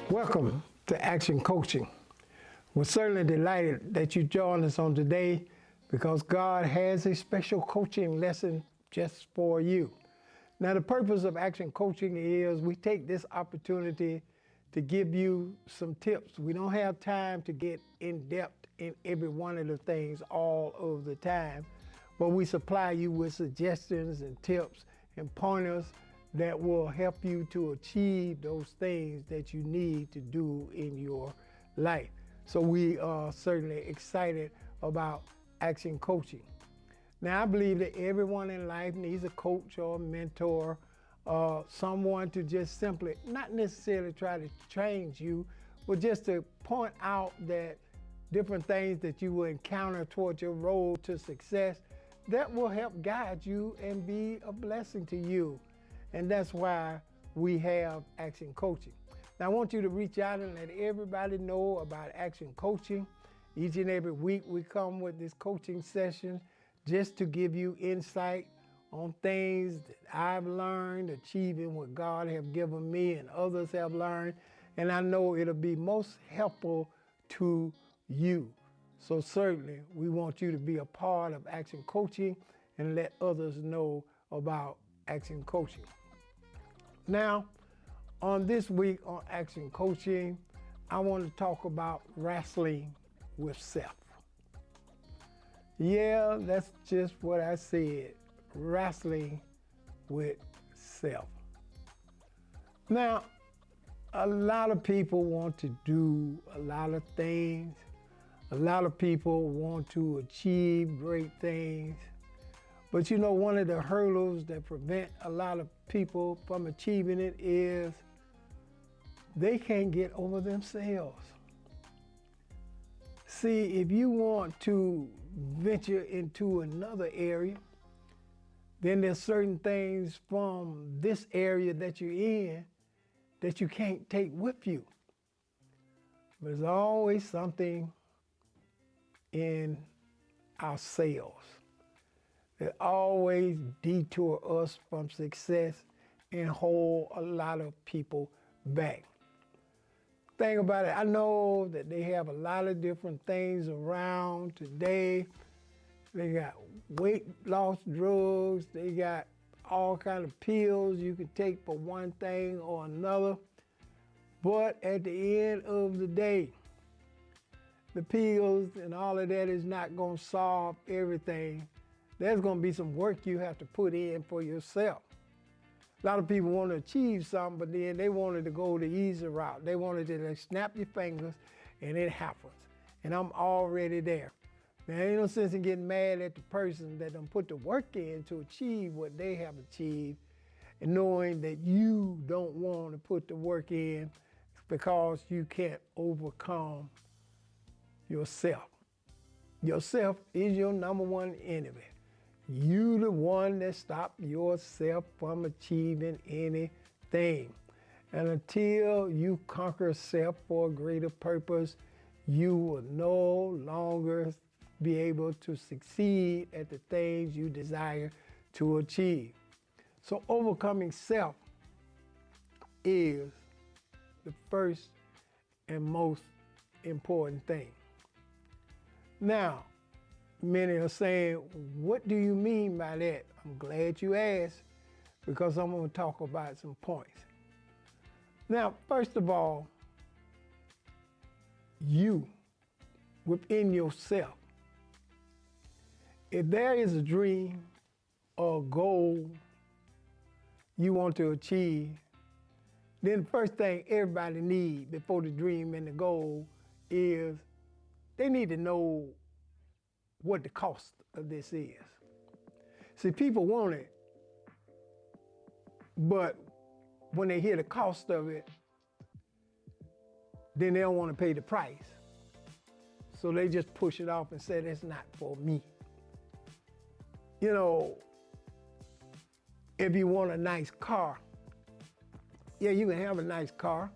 Welcome to Action Coaching. We're certainly delighted that you joined us on today because God has a special coaching lesson just for you. Now, the purpose of Action Coaching is we take this opportunity to give you some tips. We don't have time to get in depth in every one of the things all of the time, but we supply you with suggestions and tips and pointers that will help you to achieve those things that you need to do in your life. So we are certainly excited about Action Coaching. Now, I believe that everyone in life needs a coach or a mentor, someone to just simply, not necessarily try to change you, but just to point out that different things that you will encounter towards your road to success that will help guide you and be a blessing to you. And that's why we have Action Coaching. Now, I want you to reach out and let everybody know about Action Coaching. Each and every week we come with this coaching session just to give you insight on things that I've learned, achieving what God has given me and others have learned. And I know it'll be most helpful to you. So certainly we want you to be a part of Action Coaching and let others know about Action Coaching. Now, on this week on Action Coaching, I want to talk about wrestling with self. Yeah, that's just what I said, wrestling with self. Now, a lot of people want to do a lot of things. A lot of people want to achieve great things. But you know, one of the hurdles that prevent a lot of people from achieving it is they can't get over themselves. See, if you want to venture into another area, then there's certain things from this area that you're in that you can't take with you. There's always something in ourselves that always detour us from success and hold a lot of people back. Think about it, I know that they have a lot of different things around today. They got weight loss drugs, they got all kind of pills you can take for one thing or another. But at the end of the day, the pills and all of that is not gonna solve everything. There's gonna be some work you have to put in for yourself. A lot of people want to achieve something, but then they wanted to go the easy route. They wanted to snap your fingers and it happens. And I'm already there. There ain't no sense in getting mad at the person that done put the work in to achieve what they have achieved and knowing that you don't want to put the work in because you can't overcome yourself. Yourself is your number one enemy. You the one that stopped yourself from achieving anything. And until you conquer self for a greater purpose, you will no longer be able to succeed at the things you desire to achieve. So overcoming self is the first and most important thing. Now, many are saying, what do you mean by that? I'm glad you asked because I'm going to talk about some points. Now, first of all, you, within yourself, if there is a dream or a goal you want to achieve, then the first thing everybody needs before the dream and the goal is they need to know what the cost of this is. See, people want it, but when they hear the cost of it, then they don't want to pay the price. So they just push it off and say, that's not for me. You know, if you want a nice car, yeah, you can have a nice car,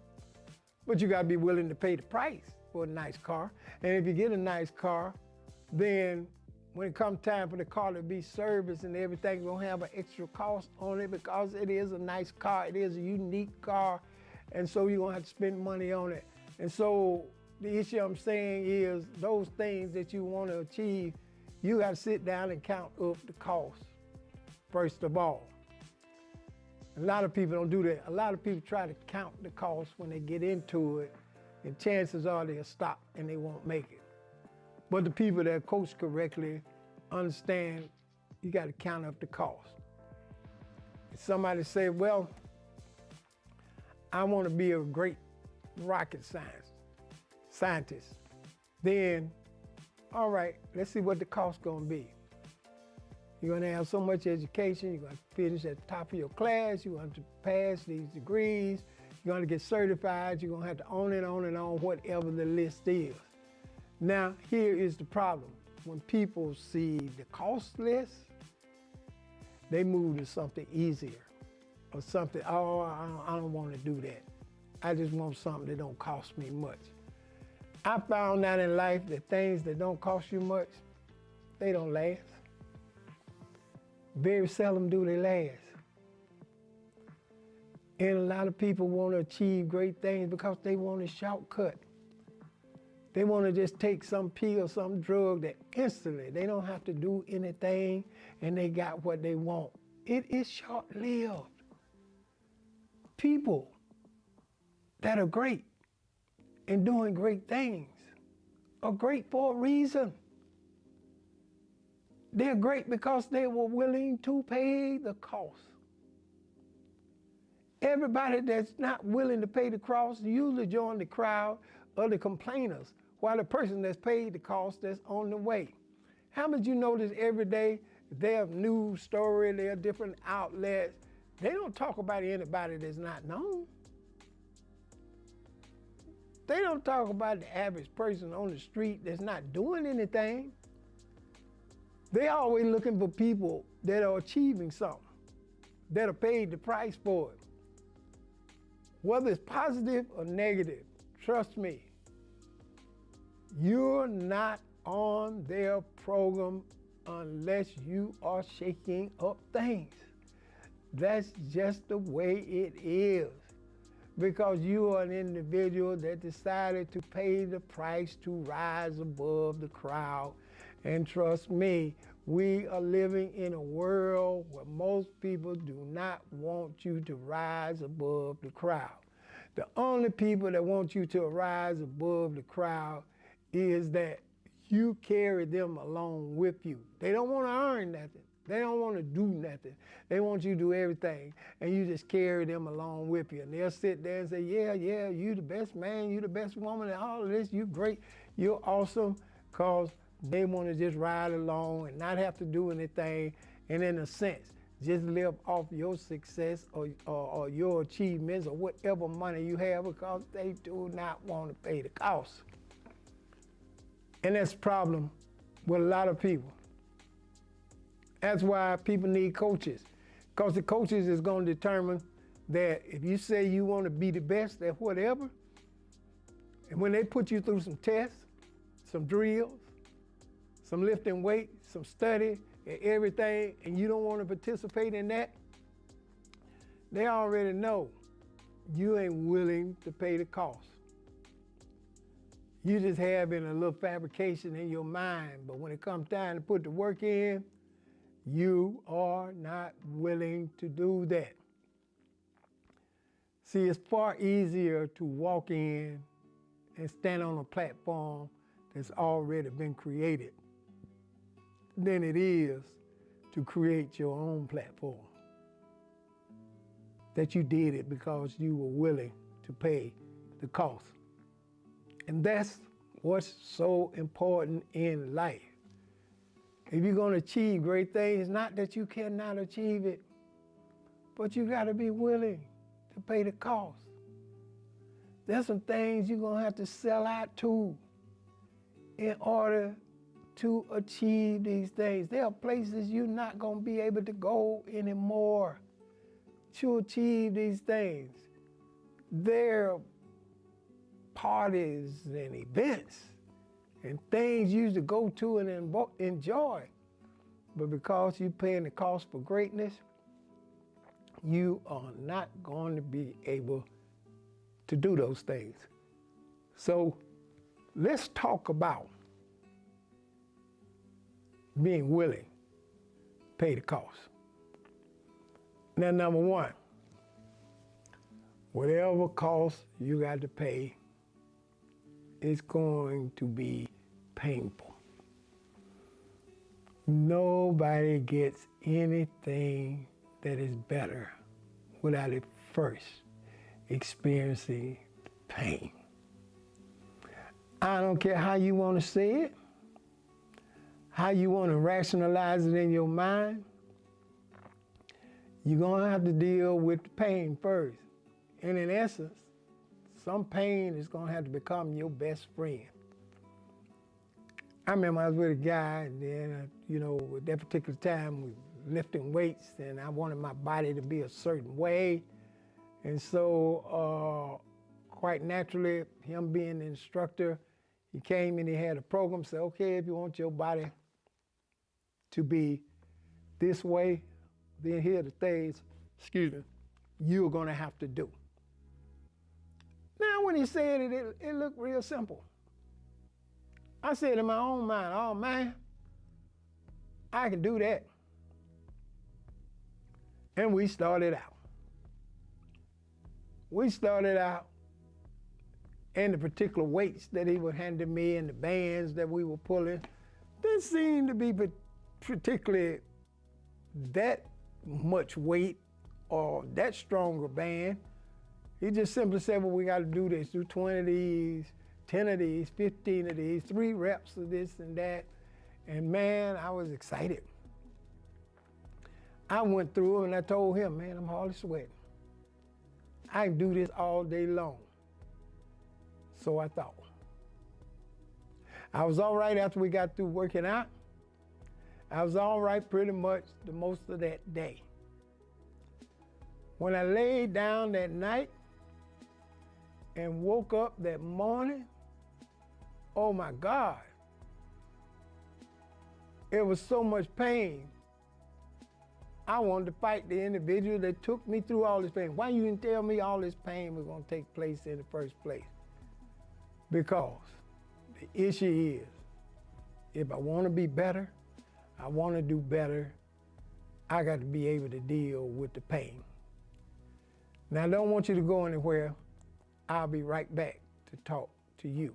but you gotta be willing to pay the price for a nice car. And if you get a nice car, then when it comes time for the car to be serviced and everything, gonna have an extra cost on it because it is a nice car, it is a unique car, And so you're gonna have to spend money on it. And so the issue I'm saying is those things that you want to achieve, you got to sit down and count up the cost, first of all. A lot of people don't do that. A lot of people try to count the cost when they get into it, and chances are they'll stop and they won't make it. But the people that coach correctly understand you got to count up the cost. If somebody say, well, I want to be a great rocket scientist, then, all right, let's see what the cost's gonna be. You're gonna have so much education, you're gonna finish at the top of your class, you're going to pass these degrees, you're gonna get certified, you're gonna have to on and on and on, whatever the list is. Now, here is the problem. When people see the cost list, they move to something easier or something, oh, I don't want to do that. I just want something that don't cost me much. I found out in life that things that don't cost you much, they don't last. Very seldom do they last. And a lot of people want to achieve great things because they want a shortcut. They want to just take some pill, some drug that instantly, they don't have to do anything and they got what they want. It is short-lived. People that are great and doing great things are great for a reason. They're great because they were willing to pay the cost. Everybody that's not willing to pay the cost usually join the crowd of the complainers, while the person that's paid the cost that's on the way. How many of you notice every day they have news story, they have different outlets, they don't talk about anybody that's not known. They don't talk about the average person on the street that's not doing anything. They're always looking for people that are achieving something, that are paid the price for it. Whether it's positive or negative, trust me, you're not on their program unless you are shaking up things. That's just the way it is. Because you are an individual that decided to pay the price to rise above the crowd. And trust me, we are living in a world where most people do not want you to rise above the crowd. The only people that want you to rise above the crowd is that you carry them along with you. They don't want to earn nothing. They don't want to do nothing. They want you to do everything, and you just carry them along with you. And they'll sit there and say, yeah, you the best man, you the best woman, and all of this, you great, you're awesome, because they want to just ride along and not have to do anything, and in a sense, just live off your success or your achievements or whatever money you have, because they do not want to pay the cost. And that's the problem with a lot of people. That's why people need coaches, because the coaches is going to determine that if you say you want to be the best at whatever, and when they put you through some tests, some drills, some lifting weight, some study, and everything, and you don't want to participate in that, they already know you ain't willing to pay the cost. You just having a little fabrication in your mind, but when it comes time to put the work in, you are not willing to do that. See, it's far easier to walk in and stand on a platform that's already been created than it is to create your own platform. That you did it because you were willing to pay the cost. And that's what's so important in life. If you're going to achieve great things, not that you cannot achieve it, but you got to be willing to pay the cost. There's some things you're going to have to sell out to in order to achieve these things. There are places you're not going to be able to go anymore to achieve these things. There are parties and events and things you used to go to and enjoy. But because you're paying the cost for greatness, you are not going to be able to do those things. So let's talk about being willing to pay the cost. Now, number one, whatever cost you got to pay, it's going to be painful. Nobody gets anything that is better without it first experiencing pain. I don't care how you want to say it, how you want to rationalize it in your mind. You're going to have to deal with the pain first. And in essence, some pain is going to have to become your best friend. I remember I was with a guy, and then, at that particular time, we were lifting weights, and I wanted my body to be a certain way. And so, quite naturally, him being the instructor, he came and he had a program, said, okay, if you want your body to be this way, then here are the things, you're going to have to do. Now, when he said it, it looked real simple. I said in my own mind, oh man, I can do that. And we started out. And the particular weights that he would hand to me and the bands that we were pulling, didn't seem to be particularly that much weight or that stronger band. He just simply said, well, we got to do this, do 20 of these, 10 of these, 15 of these, 3 reps of this and that. And man, I was excited. I went through and I told him, man, I'm hardly sweating. I can do this all day long. So I thought. I was all right after we got through working out. I was all right pretty much the most of that day. When I laid down that night and woke up that morning, oh my God, it was so much pain. I wanted to fight the individual that took me through all this pain. Why you didn't tell me all this pain was going to take place in the first place? Because the issue is, if I want to be better, I want to do better, I got to be able to deal with the pain. Now, I don't want you to go anywhere. I'll be right back to talk to you.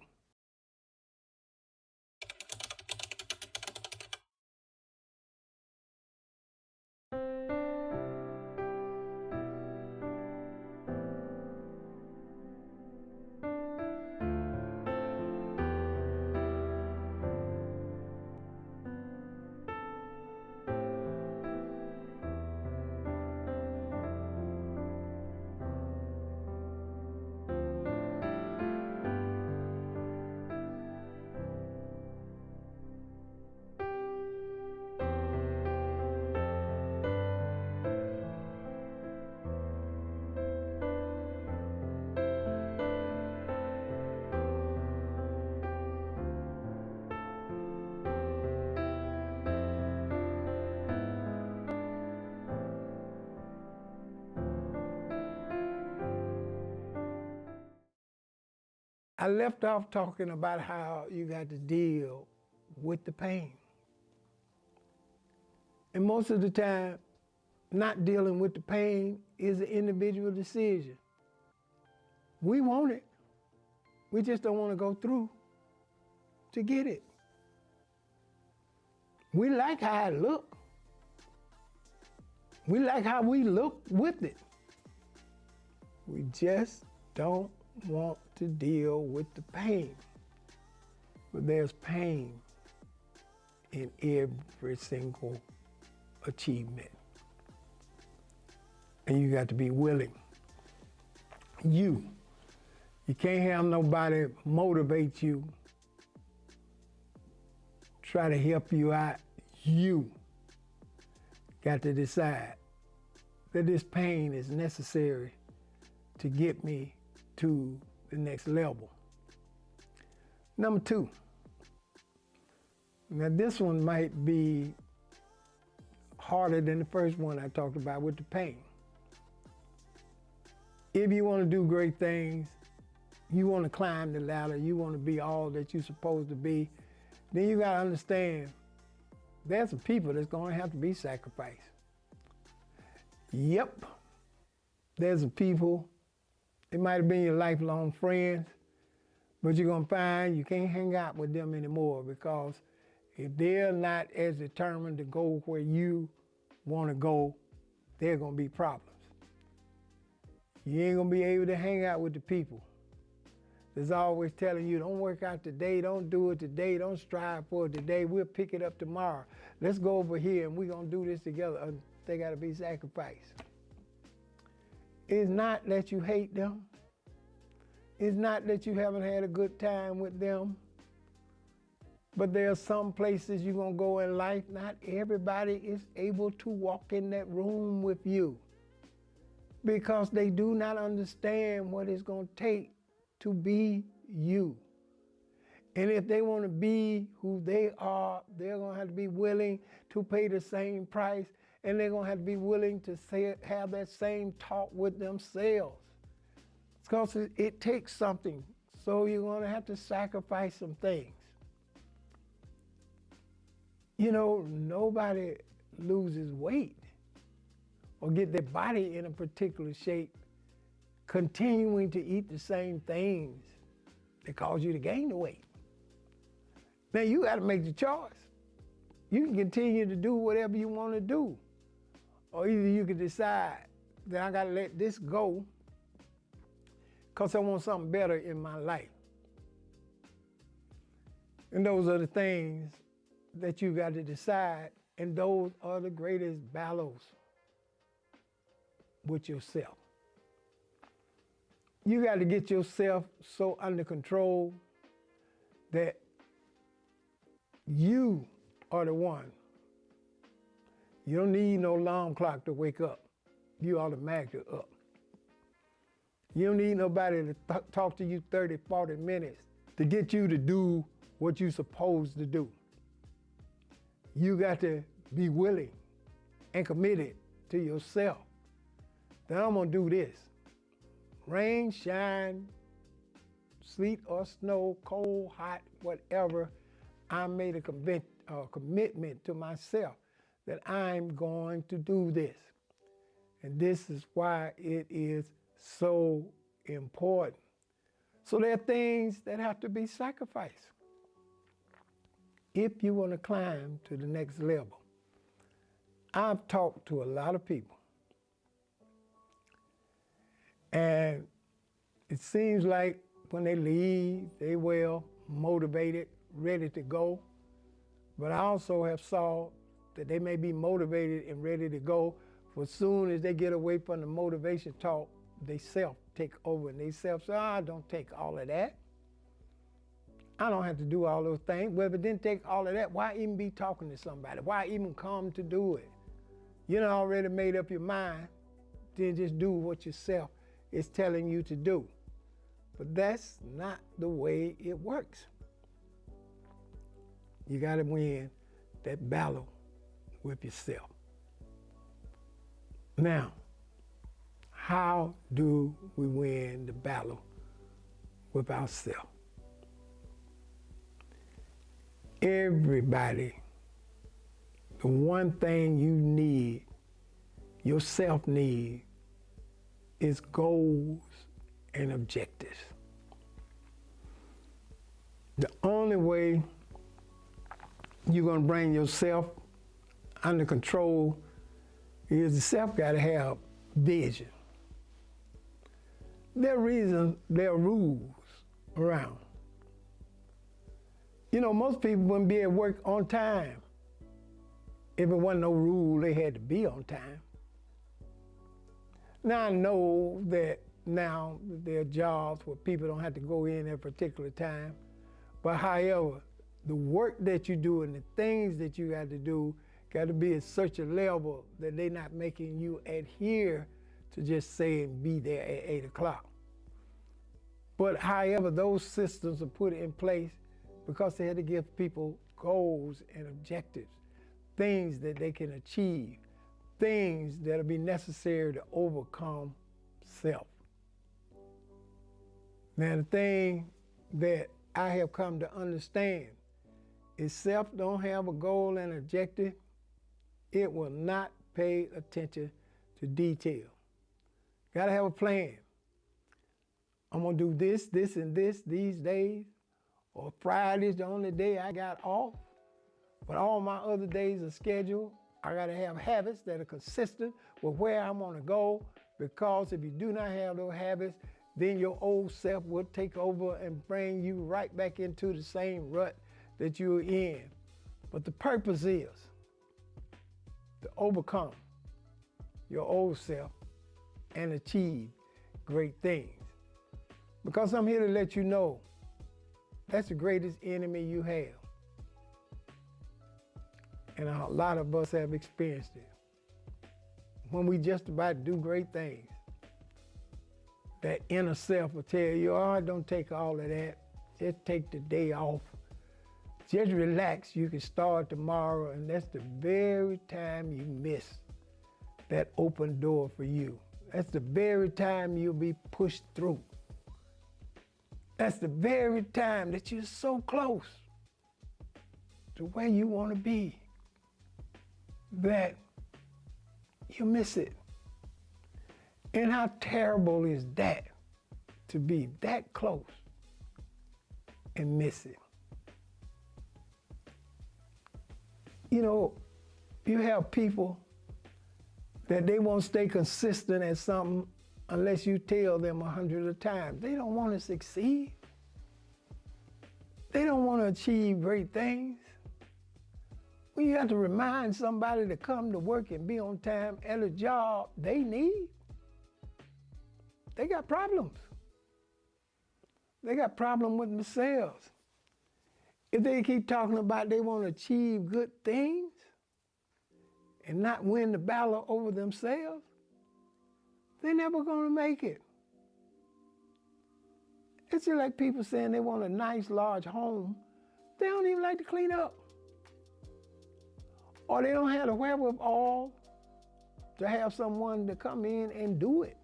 I left off talking about how you got to deal with the pain. And most of the time, not dealing with the pain is an individual decision. We want it. We just don't want to go through to get it. We like how it looks. We like how we look with it. We just don't want to deal with the pain. But there's pain in every single achievement. And you got to be willing. You can't have nobody motivate you, try to help you out. You got to decide that this pain is necessary to get me to the next level. Number 2. Now this one might be harder than the first one I talked about with the pain. If you want to do great things, you want to climb the ladder, you want to be all that you're supposed to be, then you got to understand there's some people that's going to have to be sacrificed. Yep, there's some people, it might have been your lifelong friends, but you're going to find you can't hang out with them anymore, because if they're not as determined to go where you want to go, there are going to be problems. You ain't going to be able to hang out with the people that's always telling you, don't work out today, don't do it today, don't strive for it today, we'll pick it up tomorrow. Let's go over here and we're going to do this together. They got to be sacrificed. It's not that you hate them. It's not that you haven't had a good time with them. But there are some places you're going to go in life, not everybody is able to walk in that room with you, because they do not understand what it's going to take to be you. And if they want to be who they are, they're going to have to be willing to pay the same price, and they're going to have to be willing to have that same talk with themselves. Because it takes something, so you're going to have to sacrifice some things. You know, nobody loses weight or get their body in a particular shape continuing to eat the same things that cause you to gain the weight. Now you got to make the choice. You can continue to do whatever you want to do, or either you can decide that I got to let this go because I want something better in my life. And those are the things that you got to decide, and those are the greatest battles with yourself. You got to get yourself so under control that you are the one. You don't need no alarm clock to wake up. You automatically up. You don't need nobody to talk to you 30, 40 minutes to get you to do what you're supposed to do. You got to be willing and committed to yourself that I'm going to do this. Rain, shine, sleet or snow, cold, hot, whatever, I made a commitment to myself that I'm going to do this. And this is why it is so important. So there are things that have to be sacrificed if you want to climb to the next level. I've talked to a lot of people, and it seems like when they leave, they well motivated, ready to go. But I also have saw that they may be motivated and ready to go, but as soon as they get away from the motivation talk, they self take over, and they self say, don't take all of that. I don't have to do all those things. Well, if it didn't take all of that, why even be talking to somebody? Why even come to do it? You done already made up your mind, then just do what yourself is telling you to do. But that's not the way it works. You got to win that battle with yourself. Now, how do we win the battle with ourselves? Everybody, the one thing you need, yourself need, is goals and objectives. The only way you're going to bring yourself under control is the self got to have vision. There are reasons, there are rules around. You know, most people wouldn't be at work on time if it wasn't no rule they had to be on time. Now I know that now there are jobs where people don't have to go in at a particular time, but however, the work that you do and the things that you got to do got to be at such a level that they're not making you adhere to just saying be there at 8 o'clock. But however, those systems are put in place because they had to give people goals and objectives, things that they can achieve, things that'll be necessary to overcome self. Now, the thing that I have come to understand is self don't have a goal and objective, it will not pay attention to detail. Gotta have a plan. I'm gonna do this, this, and this these days, or Friday's the only day I got off, but all my other days are scheduled. I gotta have habits that are consistent with where I'm gonna go, because if you do not have those habits, then your old self will take over and bring you right back into the same rut that you're in. But the purpose is to overcome your old self and achieve great things. Because I'm here to let you know that's the greatest enemy you have. And a lot of us have experienced it. When we just about do great things, that inner self will tell you, oh, don't take all of that. Just take the day off. Just relax. You can start tomorrow. And that's the very time you miss that open door for you. That's the very time you'll be pushed through. That's the very time that you're so close to where you want to be that you miss it. And how terrible is that, to be that close and miss it? You know, you have people that they won't stay consistent at something unless you tell them 100 times. They don't want to succeed. They don't want to achieve great things. When you have to remind somebody to come to work and be on time at a job they need, they got problems. They got problems with themselves. If they keep talking about they want to achieve good things and not win the battle over themselves, they're never going to make it. It's just like people saying they want a nice, large home. They don't even like to clean up. Or they don't have the wherewithal to have someone to come in and do it.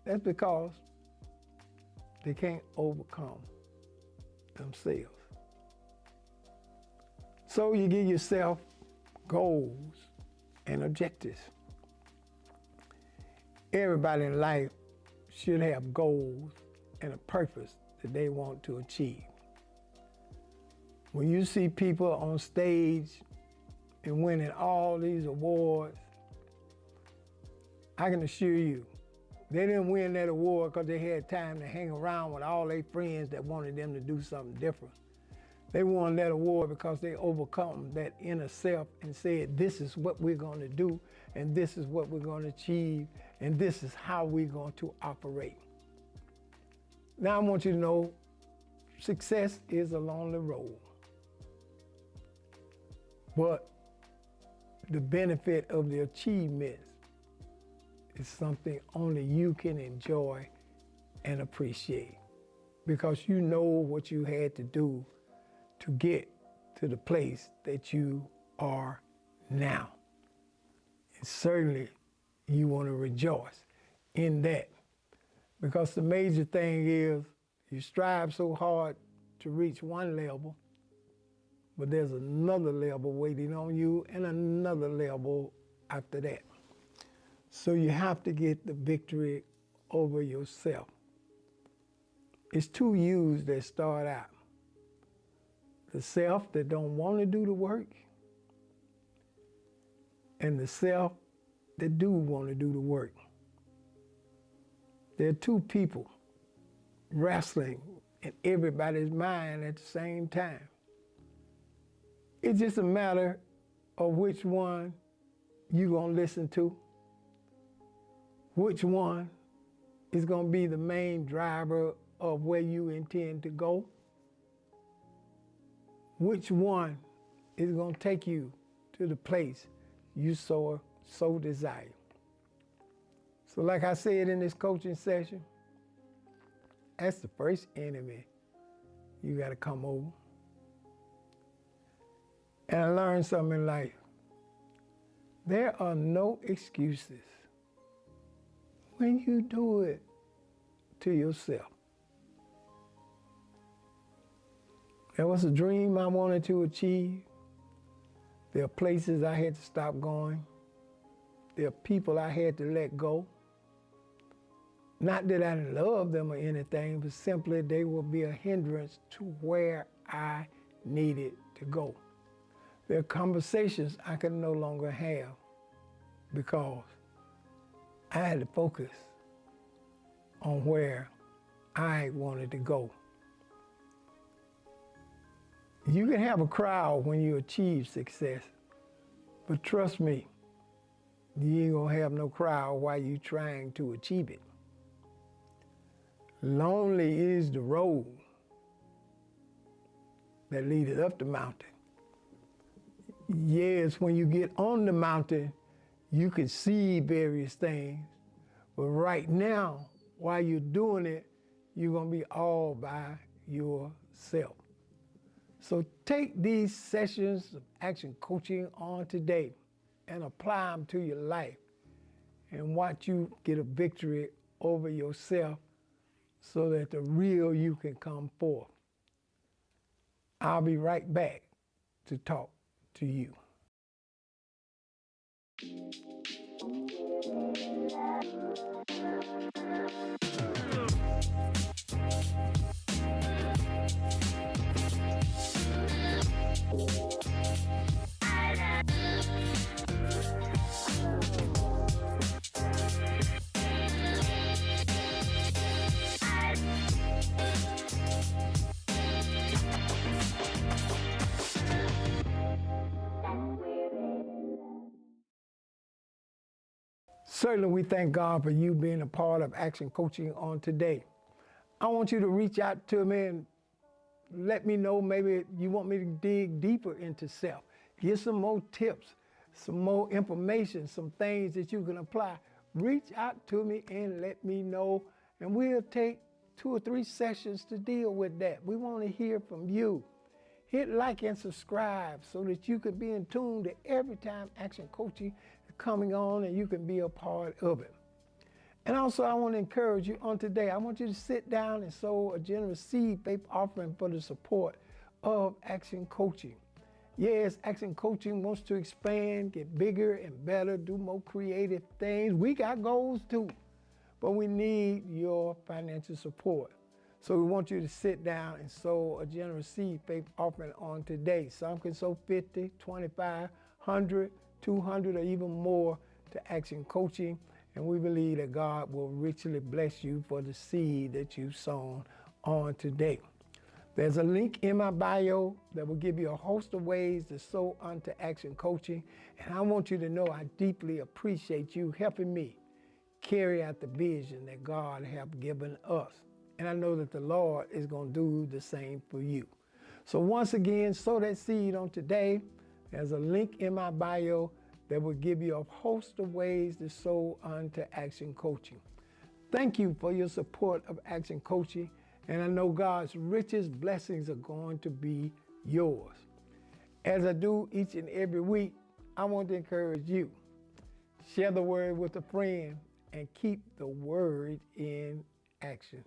That's because they can't overcome themselves. So you give yourself goals and objectives. Everybody in life should have goals and a purpose that they want to achieve. When you see people on stage and winning all these awards, I can assure you, they didn't win that award because they had time to hang around with all their friends that wanted them to do something different. They won that award because they overcome that inner self and said, this is what we're going to do, and this is what we're going to achieve, and this is how we're going to operate. Now I want you to know, success is a lonely road. But the benefit of the achievements is something only you can enjoy and appreciate, because you know what you had to do to get to the place that you are now. And certainly you want to rejoice in that, because the major thing is you strive so hard to reach one level, but there's another level waiting on you and another level after that. So you have to get the victory over yourself. It's two yous that start out. The self that don't want to do the work, and the self that do want to do the work. There are two people wrestling in everybody's mind at the same time. It's just a matter of which one you're going to listen to, which one is going to be the main driver of where you intend to go, which one is going to take you to the place you so desire. So like I said in this coaching session, that's the first enemy you got to come over. And I learned something in life. There are no excuses. When you do it to yourself. There was a dream I wanted to achieve. There are places I had to stop going. There are people I had to let go. Not that I love them or anything, but simply they will be a hindrance to where I needed to go. There are conversations I could no longer have because I had to focus on where I wanted to go. You can have a crowd when you achieve success, but trust me, you ain't gonna have no crowd while you're trying to achieve it. Lonely is the road that leadeth up the mountain. Yes, when you get on the mountain, you can see various things, but right now, while you're doing it, you're gonna be all by yourself. So take these sessions of action coaching on today and apply them to your life and watch you get a victory over yourself so that the real you can come forth. I'll be right back to talk to you. Certainly, we thank God for you being a part of Action Coaching on today. I want you to reach out to me and let me know maybe you want me to dig deeper into self. Get some more tips, some more information, some things that you can apply. Reach out to me and let me know, and we'll take 2 or 3 sessions to deal with that. We want to hear from you. Hit like and subscribe so that you can be in tune to every time Action Coaching is coming on and you can be a part of it. And also, I want to encourage you on today. I want you to sit down and sow a generous seed faith offering for the support of Action Coaching. Yes, Action Coaching wants to expand, get bigger and better, do more creative things. We got goals too, but we need your financial support. So we want you to sit down and sow a generous seed faith offering on today. Some can sow 50, 25, 100, 200, or even more to Action Coaching. And we believe that God will richly bless you for the seed that you've sown on today. There's a link in my bio that will give you a host of ways to sow unto Action Coaching. And I want you to know I deeply appreciate you helping me carry out the vision that God has given us. And I know that the Lord is going to do the same for you. So once again, sow that seed on today. There's a link in my bio that will give you a host of ways to sow unto Action Coaching. Thank you for your support of Action Coaching, and I know God's richest blessings are going to be yours. As I do each and every week, I want to encourage you. Share the word with a friend and keep the word in action.